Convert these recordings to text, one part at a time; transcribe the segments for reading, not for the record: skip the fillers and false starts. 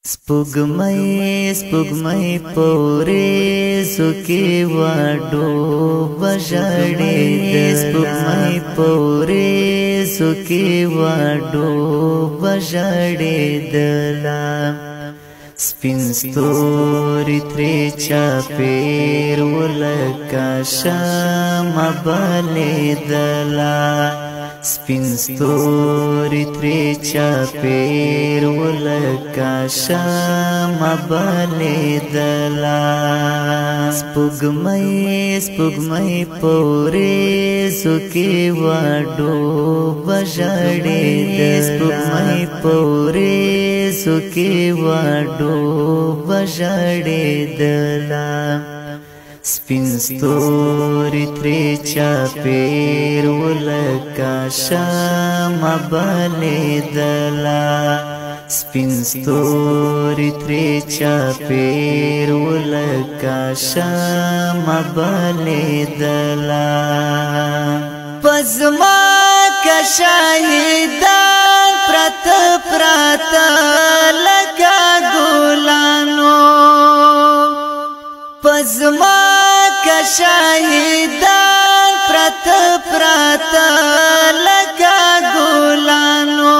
स्पुगमई स्पुगमई पोरे सुके वाडो बजाड़े स्पुगमई पोरे सुके वाडो बजाड़े दला स्पिन स्तोरी त्रेचा पेर उलका शामा बले दला स्पिन स्तोरी त्रेचा पेर उलका शामा बले दला स्पुगमई स्पुगमई पोरे सुके वाडो बजाड़े स्पुगमई पोरे सुके वाडो बजाड़े दला स्पिन स्तोरी त्रेचा पेर उलका शामा बले दला स्पिन स्तोरी त्रेचा पेर उलका शामा बले दला पज़मा का शाहिदा प्रत प्रत लगा गुलानो पज़मा का शाहिदा प्रत प्रत लगा गुलानो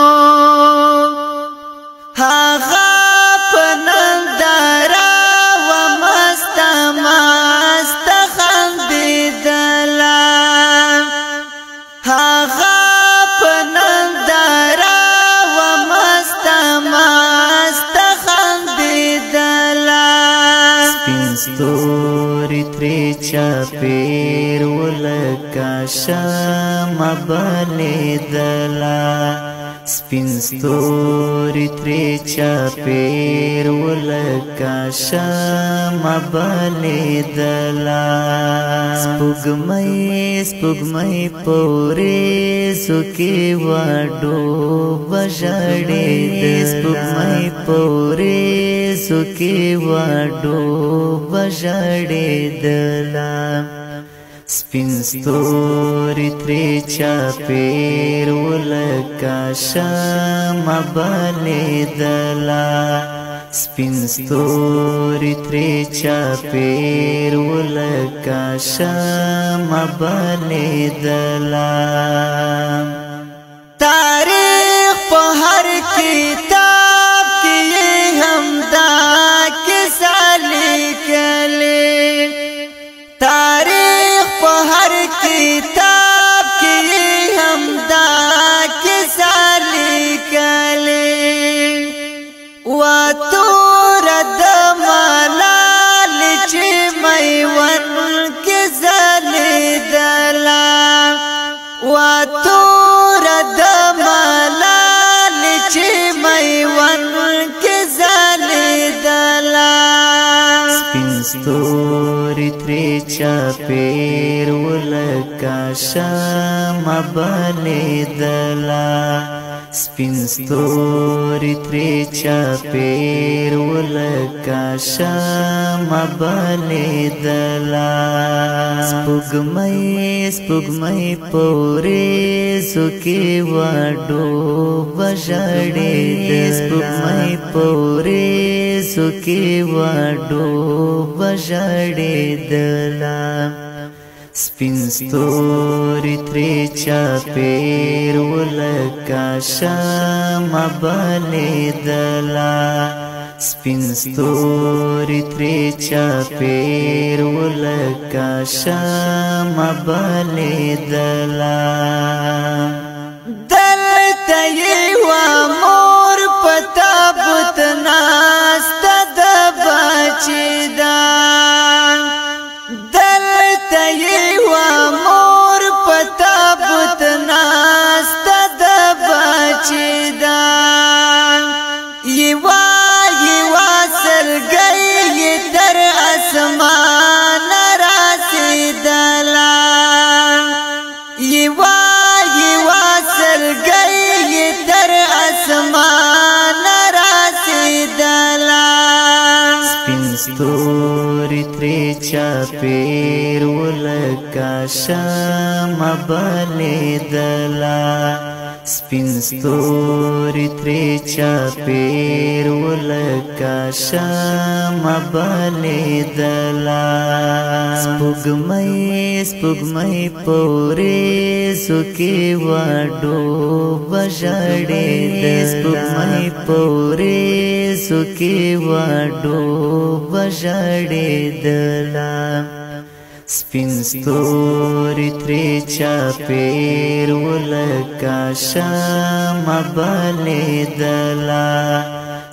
हागा पनंदरा व मस्त मस्त खंदिदला हागा पनंदरा व मस्त मस्त खंदिदला स्पिन स्तोरी त्रेचा पेर उलका शामा बले दला स्पिन स्तोरी त्रेचा पेर उलका शामा बले दला स्पुगमई स्पुगमई पोरे सुके वाडो बजाड़े स्पुगमई पोरे सुके वाडो बजाड़े दला स्पिन स्तोरी त्रेचा पेर उलका शामा बले दला स्पिन स्तोरी त्रेचा पेर उलका शामा बले दला तारीख पहर किताब की हमदा किसा लिखले तारीख पहर किताब की हमदा किसा लिखले वा तोरद मलाल ची मैवन किसा दला वा तोरद मलाल ची मैवन किसा दला स्पिन स्तोरी त्रेचा पेर उलका शामा बले दला स्पिन स्तोरी त्रेचा पेर उलका शामा बले दला स्पुगमई स्पुगमई पोरे सुके वाडो बजाड़े स्पुगमई पोरे सुके वाडो बजाड़े दला स्पिन स्तोरी त्रेचा पेर उलका शामा बले दला स्पिन स्तोरी त्रेचा पेर उलका शामा बले दला दल तये वा मोर पता बुतना स्तद बचिदा दल तये वा मोर पता बुतना स्तद बचिदा ये सर गई ये दर आसमान रासी दला ये सर गई ये दर आसमान रासी दला स्पिन स्तोरी त्रेचा पेर उलका शामा बले दला سپین ستوری تری چاپیر ولکا شام بلیدلا سپوږمۍ پورې سکی واډو بجړې سپوږمۍ پورې سکی واډو بجړې دلا سپین ستوری تری چاپیر ولکا شام بلیدلا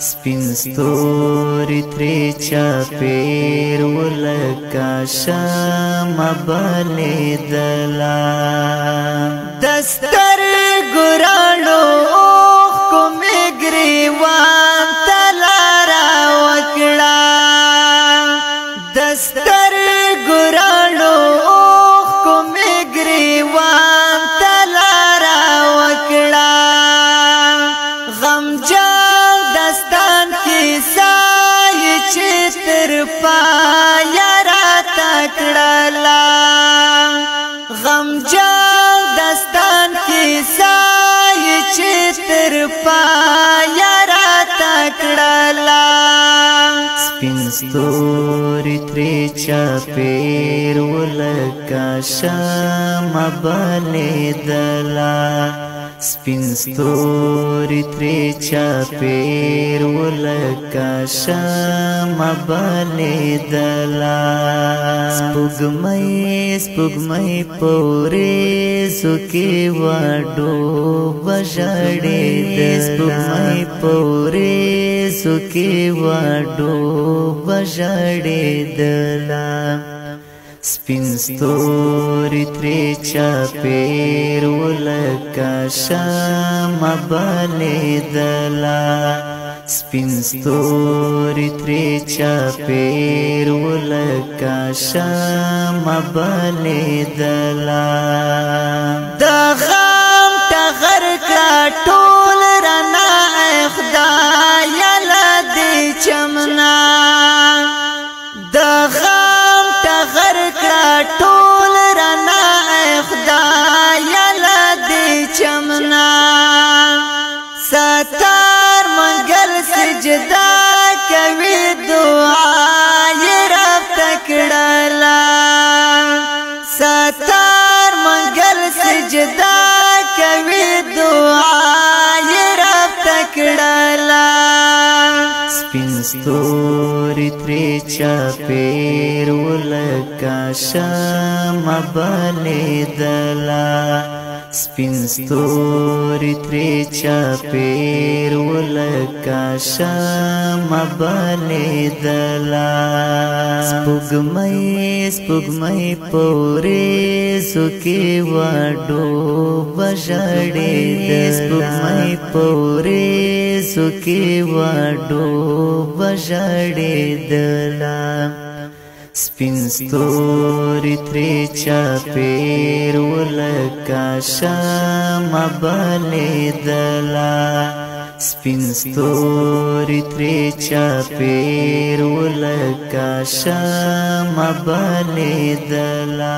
سپین ستوری تری چاپیر ولکا شام بلیدلا دستر ګرانو کوم ګریوان تلارا وکړه دستر ګرانو کوم ګریوان تلارا وکړه غم جان دستان کی سای چتر پایا را تکړلا غم جان دستان کی سای چتر پایا را تکړلا سپین ستوری تری چاپیر ولکا شام بلیدلا سپین ستوری تری چاپیر ولکا شام بلیدلا سپوږمۍ پورې سکی واډو بجړې سپوږمۍ پورې سکی واډو بجړې دلا سپین ستوری تری چاپیر ولکا شام بلیدلا سپین ستوری تری چاپیر ولکا شام بلیدلا د غم ټغر کړه ټول رنا خدای لدی چمنا د غم ټغر کړه ټول رنا خدای لدی چمنا ستار منګل سجدا کوي دعا یې رب تکړلا ستار منګل سجدا کوي دعا یې رب تکړلا سپین ستوری تری چاپیر ولکا شام بلیدلا سپین ستوری تری چاپیر ولکا شام بلیدلا سپوږمۍ پورې سکی واډو بجړې سپوږمۍ پورې سکی واډو بجړې دلا سپین ستوری تری چاپیر ولکا شام بلیدلا سپین ستوری تری چاپیر ولکا شام بلیدلا